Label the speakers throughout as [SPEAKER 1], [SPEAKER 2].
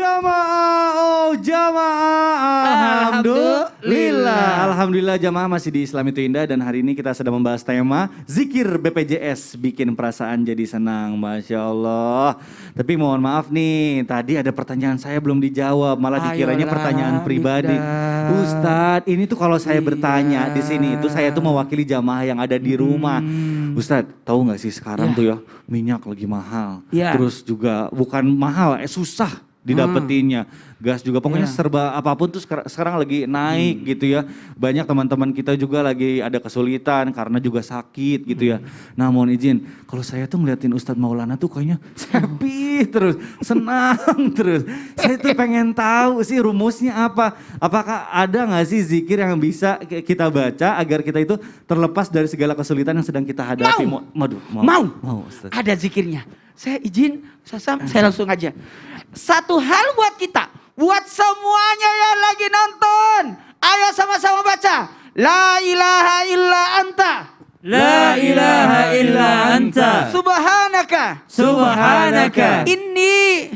[SPEAKER 1] Jamaah. Alhamdulillah jamaah masih di Islam itu Indah dan hari ini kita sedang membahas tema zikir BPJS bikin perasaan jadi senang. Masya Allah. Tapi mohon maaf nih, tadi ada pertanyaan saya belum dijawab, malah dikiranya pertanyaan pribadi. Ustadz, ini tuh kalau saya bertanya di sini itu saya tuh mewakili jamaah yang ada di rumah. Ustadz, tahu nggak sih sekarang tuh ya minyak lagi mahal. Terus juga bukan mahal, susah didapetinnya. Gas juga pokoknya serba apapun tuh sekarang lagi naik gitu ya. Banyak teman-teman kita juga lagi ada kesulitan karena juga sakit gitu ya. Nah mohon izin, kalau saya tuh ngeliatin Ustadz Maulana tuh kayaknya happy terus, senang terus. Saya tuh pengen tahu sih rumusnya apa. Apakah ada gak sih zikir yang bisa kita baca agar kita itu terlepas dari segala kesulitan yang sedang kita hadapi?
[SPEAKER 2] Mau. Ada zikirnya. Saya izin, saya langsung aja. Satu hal buat kita, buat semuanya yang lagi nonton. Ayo sama-sama baca. La ilaha illa anta.
[SPEAKER 3] La ilaha illa anta.
[SPEAKER 2] Subhanaka.
[SPEAKER 3] Subhanaka.
[SPEAKER 2] Inni.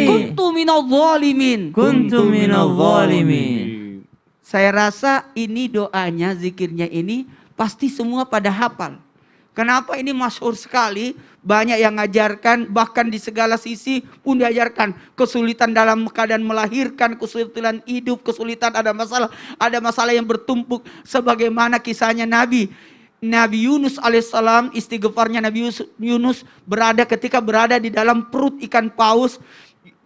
[SPEAKER 2] Kuntu minadh dhalimin.
[SPEAKER 3] Kuntu minadh dhalimin.
[SPEAKER 2] Saya rasa ini doanya, zikirnya ini pasti semua pada hafal. Kenapa ini masyhur sekali? Banyak yang ngajarkan, bahkan di segala sisi pun diajarkan. Kesulitan dalam keadaan melahirkan, kesulitan hidup, kesulitan ada masalah yang bertumpuk. Sebagaimana kisahnya Nabi Yunus alaihissalam, istighfarnya Nabi Yunus ketika berada di dalam perut ikan paus.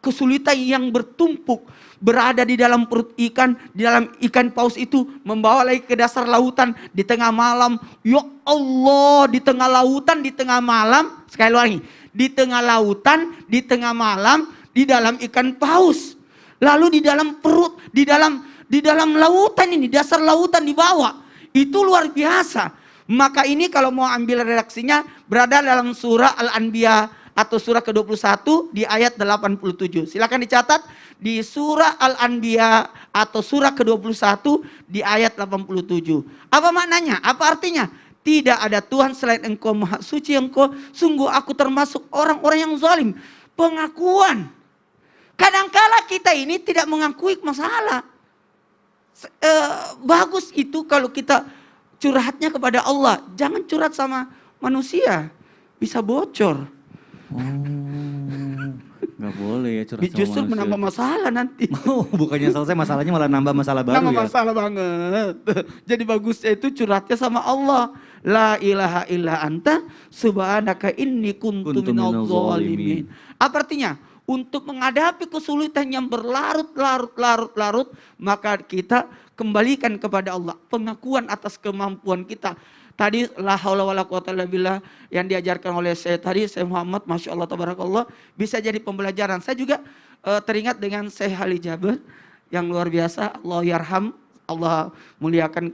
[SPEAKER 2] Kesulitan yang bertumpuk berada di dalam perut ikan, di dalam ikan paus itu membawa lagi ke dasar lautan di tengah malam. Ya Allah, di tengah lautan, di tengah malam, sekali lagi, di tengah lautan, di tengah malam, di dalam ikan paus. Lalu di dalam perut, di dalam lautan ini, dasar lautan di bawah. Itu luar biasa. Maka ini kalau mau ambil redaksinya berada dalam surah Al-Anbiya atau surah ke-21 di ayat 87. Silakan dicatat di surah Al-Anbiya atau surah ke-21 di ayat 87. Apa maknanya? Apa artinya? Tidak ada Tuhan selain Engkau, Maha Suci Engkau. Sungguh aku termasuk orang-orang yang zalim. Pengakuan. Kadangkala kita ini tidak mengakui masalah. Bagus itu kalau kita curhatnya kepada Allah. Jangan curhat sama manusia. Bisa bocor.
[SPEAKER 1] Gak boleh ya curhat sama
[SPEAKER 2] Justru
[SPEAKER 1] manusia.
[SPEAKER 2] menambah masalah nanti.
[SPEAKER 1] Bukannya selesai masalahnya malah nambah masalah baru
[SPEAKER 2] Nambah
[SPEAKER 1] ya.
[SPEAKER 2] masalah banget. Jadi bagusnya itu curhatnya sama Allah. La ilaha illa anta subhanaka inni kuntu minadh dhalimin. Apa artinya? Untuk menghadapi kesulitan yang berlarut-larut, maka kita kembalikan kepada Allah. Pengakuan atas kemampuan kita. Tadi la haula wala quwata illa billah yang diajarkan oleh saya tadi, Syekh Muhammad, Masya Allah, Tabarakallah, bisa jadi pembelajaran. Saya juga teringat dengan Syekh Ali Jaber yang luar biasa, Allah yarham, Allah muliakan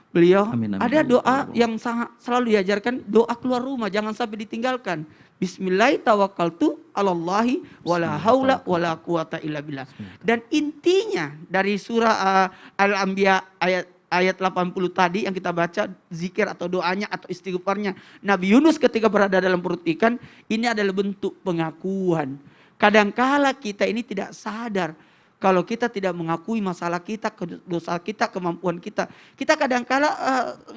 [SPEAKER 2] beliau.
[SPEAKER 1] Amin.
[SPEAKER 2] Ada doa yang sangat selalu diajarkan, doa keluar rumah, jangan sampai ditinggalkan. Bismillah tawakkaltu alallahi wala haula wala quwata illa billah. Dan intinya dari surah Al-Anbiya ayat 80 tadi yang kita baca, zikir atau doanya atau istighfarnya Nabi Yunus ketika berada dalam perut ikan, ini adalah bentuk pengakuan. Kadangkala kita ini tidak sadar kalau kita tidak mengakui masalah kita, dosa kita, kemampuan kita. Kita kadangkala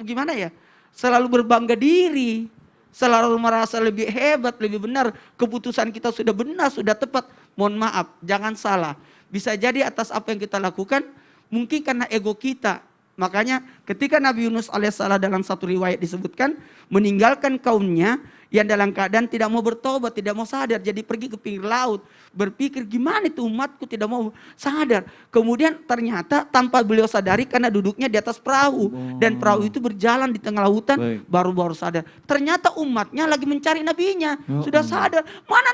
[SPEAKER 2] gimana ya, selalu berbangga diri, selalu merasa lebih hebat, lebih benar, keputusan kita sudah benar, sudah tepat. Mohon maaf, jangan salah. Bisa jadi atas apa yang kita lakukan mungkin karena ego kita. Makanya ketika Nabi Yunus alaihissalam dalam satu riwayat disebutkan meninggalkan kaumnya yang dalam keadaan tidak mau bertobat, tidak mau sadar, jadi pergi ke pinggir laut, berpikir gimana itu umatku tidak mau sadar. Kemudian ternyata tanpa beliau sadari karena duduknya di atas perahu dan perahu itu berjalan di tengah lautan, baru sadar. Ternyata umatnya lagi mencari nabinya, sudah sadar, mana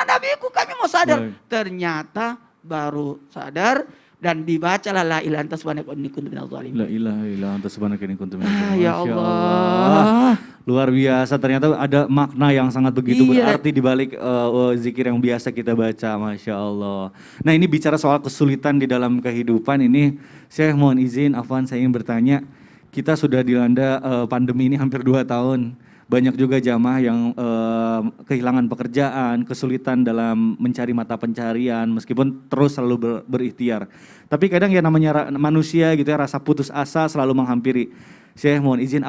[SPEAKER 2] nabiku, kami mau sadar. Ternyata baru sadar. Dan dibacalah la ilaha anta subhanaka inni kuntu minadh dhalimin.
[SPEAKER 1] La ilaha illa anta subhanaka inni kuntu minadh dhalimin.
[SPEAKER 2] Ya Allah.
[SPEAKER 1] Luar biasa, ternyata ada makna yang sangat begitu berarti di balik zikir yang biasa kita baca, Masya Allah. Nah ini bicara soal kesulitan di dalam kehidupan ini, saya mohon izin, Afwan, saya ingin bertanya, kita sudah dilanda pandemi ini hampir 2 tahun. banyak juga jamaah yang kehilangan pekerjaan, kesulitan dalam mencari mata pencarian meskipun terus selalu berikhtiar. Tapi kadang ya namanya manusia gitu ya, rasa putus asa selalu menghampiri. Syekh mohon izin